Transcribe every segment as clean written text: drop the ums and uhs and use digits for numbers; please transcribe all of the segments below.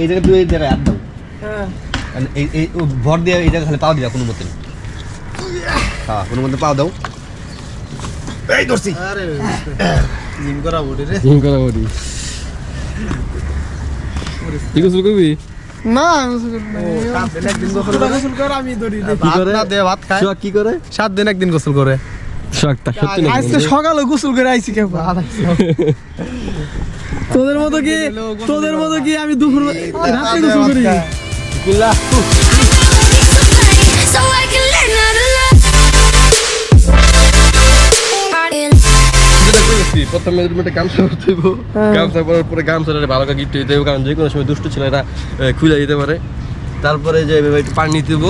এই জায়গায় তুই এই জায়গায় হাত দাও। হ্যাঁ এই ভর দিয়ে এই জায়গায় খালি পাও দিবা কোনো মতে। হ্যাঁ কোনো মতে পাও দাও। এই ধরছি। আরে জিম করা বডি রে, জিম করা বডি। তুই গোসল করবি? না আমি গোসল করব না। 7 দিন একদিন গোসল করে আমি দড়ি দেই। কি করে? ভাত দে ভাত খায়। সোহাগ কি করে? 7 দিন একদিন গোসল করে। সোহাগটা সত্যি না? আজকে সকালে গোসল করে আইছি কেউ। তোদের মতো কি আমি দুপুর রাতে গোসল করি? বিসমিল্লাহ। So I can learn how to love. প্রথমে রুমে গামছা করতে হইব, গামছা পরার পরে গামছাটা ভালো করে গিফট দিতে হবে, কারণ যে কোনো সময় দুষ্ট ছেলেরা খুলে দিতে পারে। তারপরে যে একটু পানি নিতে হইব,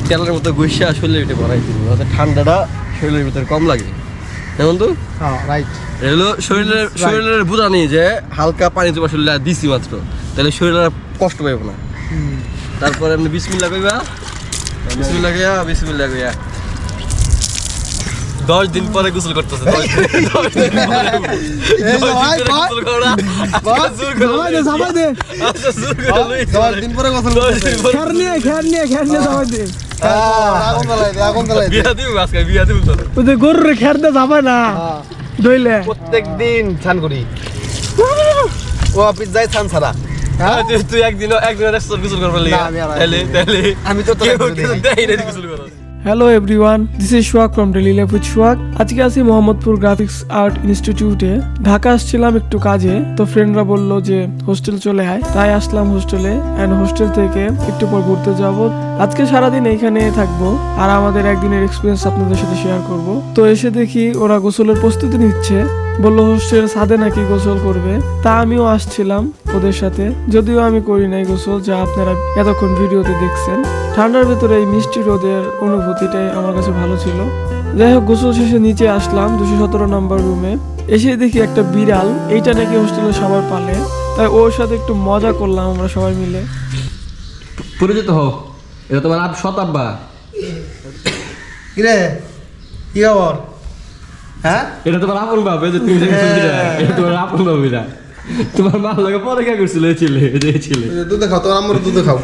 তেলের মতো গুইসা শরীরের ভিতরে ভরাই দিব, যাতে ঠান্ডাটা শরীরের ভিতরে কম লাগে। এমন তো রাইট। এগুলো শরীরের বোঝা নেই যে হালকা পানি তোমার শরীরে দিছি মাত্র, তাহলে শরীরে কষ্ট পাইব না। তারপরে আপনি বিসমিল্লাহ কইবা, বিসমিল্লাহ কইয়া 10 দিন পরে গোসল করতেছে। 10 দিন পরে গোসল করো না। সবাই দে 10 দিন পরে গোসল করতেছে। খের নিয়ে সবাই দে। আগুন জ্বালাই দে। বিয়া দিব তো। ওই যে গরুর খের দে যাবে না দইলে। প্রত্যেকদিন স্নান করি। ও অফিস যাই স্নান ছাড়া। তুই একদিন গোসল করবার লাগি। তাহলে আমি তো গোসল করব। Hello everyone, this is Sohag from daily life with Sohag. আজকে আছি মোহাম্মদপুর গ্রাফিক্স আর্ট ইনস্টিটিউটে। ঢাকা আসছিলাম একটু কাজে, তো ফ্রেন্ডরা বললো যে হোস্টেল চলে আয়, তাই আসলাম হোস্টেলে। এন্ড হোস্টেল থেকে একটু পর ঘুরতে যাব। আজকে সারাদিন এইখানে থাকবো আর আমাদের একদিনের এক্সপিরিয়েন্স আপনাদের সাথে শেয়ার করব। তো এসে দেখি ওরা গোসলের প্রস্তুতি নিচ্ছে, বললো হোস্টেল ছাদে নাকি গোসল করবে। তা আমিও আসছিলাম ওদের সাথে, যদিও আমি করি নাই গোসল, যা আপনারা এতক্ষণ ভিডিওতে দেখছেন। ঠান্ডার ভেতরে এই মিষ্টি রোদের অনুভূতিটাই আমার কাছে ভালো ছিল। যাই হোক, গোসল শেষে নিচে আসলাম 217 নম্বর রুমে। এসে দেখি একটা বিড়াল, এইটা নাকি হোস্টেলে সবার পালে, তাই ওর সাথে একটু মজা করলাম আমরা সবাই মিলে। পরিচিত হও, এটা তোমার সৎ আব্বা। কিরে কি খবর? হ্যাঁ, এটা তোমার আপন বাবা, যে তুমি এটা তোমার আপন বাবা। তোমার মা লাগে পরে কে করছিল এই ছেলে? দুধ খাও, তোমার আম্মুর দুধ খাও।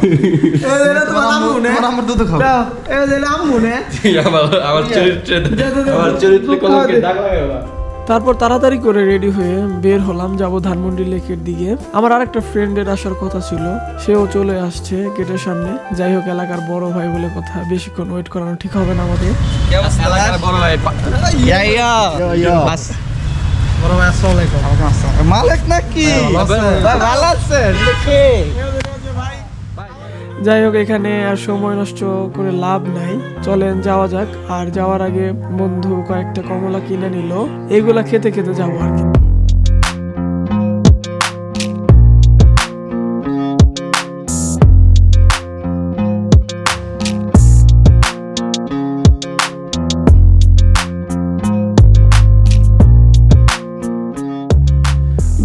তোমার আম্মুর দুধ খাও। আমার চরিত্রে কলঙ্কে দাগ লাগাবা। তারপর তাড়াতাড়ি করে রেডি হয়ে বের হলাম, যাব ধানমন্ডি লেকের দিকে। আমার আরেকটা ফ্রেন্ডের আসার কথা ছিল, সেও চলে আসছে গেটের সামনে। যাই হোক, এলাকার বড় ভাই বলে কথা, বেশিক্ষণ ওয়েট করানো ঠিক হবে না আমাদের। এলাকার বড় ভাই বড় ভাই আসসালামু আলাইকুম। মালিক নাকি? ভালো আছেন? যাই হোক, এখানে আর সময় নষ্ট করে লাভ নাই, চলেন যাওয়া যাক। আর যাওয়ার আগে বন্ধু কয়েকটা কমলা কিনে নিল, এইগুলা খেতে খেতে যাবো আর কি।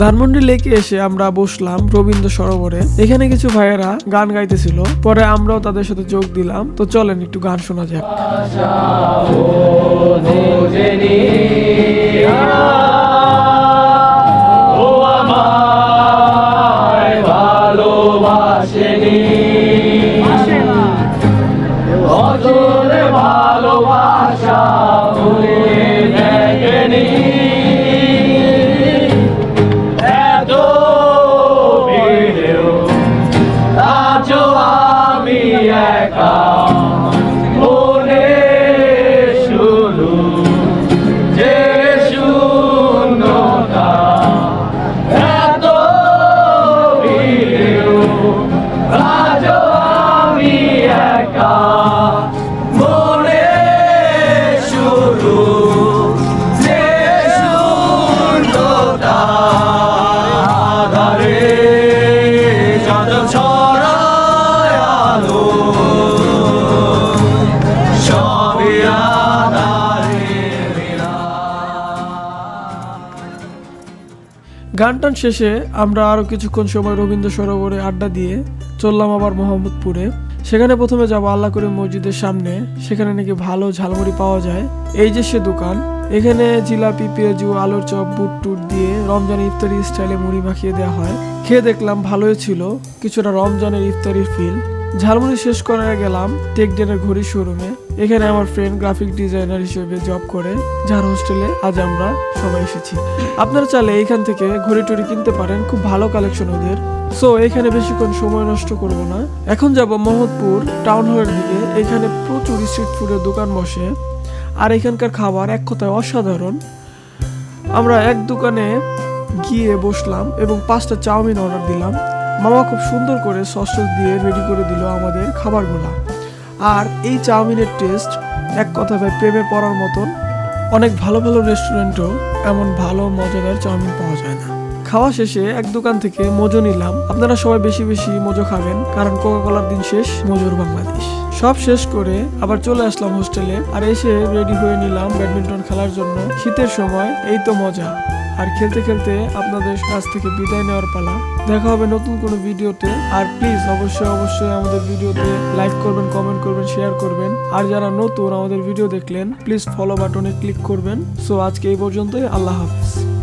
ধানমন্ডি লেকে এসে আমরা বসলাম রবীন্দ্র সরোবরে। এখানে কিছু ভাইয়েরা গান গাইতেছিল, পরে আমরাও তাদের সাথে যোগ দিলাম। তো চলেন একটু গান শোনা যাক। গান টান শেষে আমরা আরো কিছুক্ষণ সময় রবীন্দ্র সরোবরে আড্ডা দিয়ে চললাম আবার মোহাম্মদপুরে। সেখানে প্রথমে যাব আল্লাহ করে মসজিদের সামনে, সেখানে নাকি ভালো ঝালমুড়ি পাওয়া যায়। এই যে সে দোকান, এখানে জিলাপি, পেঁয়াজু, আলুর চপ, বুট টুট দিয়ে রমজানের ইফতারি স্টাইলে মুড়ি মাখিয়ে দেওয়া হয়। খেয়ে দেখলাম ভালোই ছিল, কিছুটা রমজানের ইফতারির ফিল। ঝালমুড়ি শেষ করে গেলাম টেকডেনের ঘড়ি শোরুমে। এখানে আমার ফ্রেন্ড গ্রাফিক ডিজাইনার হিসেবে জব করে, যার হোস্টেলে আজ আমরা সবাই এসেছি। আপনারা চাইলে এখান থেকে ঘড়ি টড়ি কিনতে পারেন, খুব ভালো কালেকশন ওদের। সো এখানে বেশিক্ষণ সময় নষ্ট করব না, এখন যাব মোহাম্মদপুর টাউন হলের দিকে। এখানে প্রচুর স্ট্রিট ফুডের দোকান বসে, আর এখানকার খাবার এক কথায় অসাধারণ। আমরা এক দোকানে গিয়ে বসলাম এবং 5টা চাউমিন অর্ডার দিলাম। মামা খুব সুন্দর করে সস দিয়ে রেডি করে দিল আমাদের খাবারগুলা। আর এই চাউমিনের টেস্ট এক কথা ভাই প্রেমে পড়ার মতন। অনেক ভালো ভালো রেস্টুরেন্টও এমন ভালো মজাদার চাউমিন পাওয়া যায় না। খাওয়া শেষে এক দোকান থেকে মোজো নিলাম। আপনারা সবাই বেশি বেশি মোজো খাবেন, কারণ কোকাকোলার দিন শেষ, মোজোর বাংলাদেশ। সব শেষ করে আবার চলে আসলাম হোস্টেলে, আর এসে রেডি হয়ে নিলাম ব্যাডমিন্টন খেলার জন্য। শীতের সময় এই তো মজা। আর খেলতে খেলতে আপনাদের কাছ থেকে বিদায় নেওয়ার পালা। দেখা হবে নতুন কোনো ভিডিওতে। আর প্লিজ অবশ্যই আমাদের ভিডিওতে লাইক করবেন, কমেন্ট করবেন, শেয়ার করবেন। আর যারা নতুন আমাদের ভিডিও দেখলেন, প্লিজ ফলো বাটনে ক্লিক করবেন। সো আজকে এই পর্যন্তই, আল্লাহ হাফিজ।